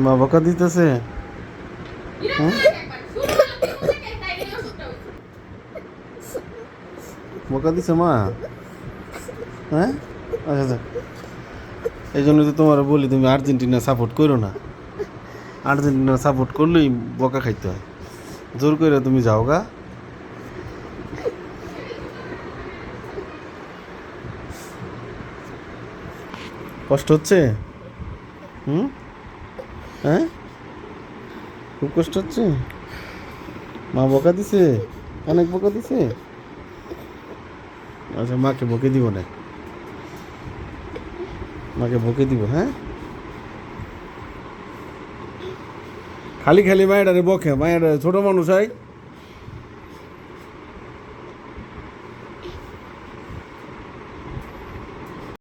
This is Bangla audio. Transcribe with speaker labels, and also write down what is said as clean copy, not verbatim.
Speaker 1: মা বকা দিতেছে। বকা দিছে মা? হ্যাঁ, আচ্ছা আচ্ছা। এই জন্য তো তোমার বলি তুমি আর্জেন্টিনা সাপোর্ট করো না। আর্জেন্টিনা সাপোর্ট করলেই বকা খাইতে হয়। জোর করে তুমি যাও গা। কষ্ট হচ্ছে? হুম, হ্যাঁ, খুব কষ্ট হচ্ছে। মা বকা দিছে, অনেক বকা দিছে। আচ্ছা, মাকে বকে দিব না, মাকে বকে দিব। হ্যাঁ, খালি খালি মায়েরারে বকে, মায়ের ছোট মানুষ হয়।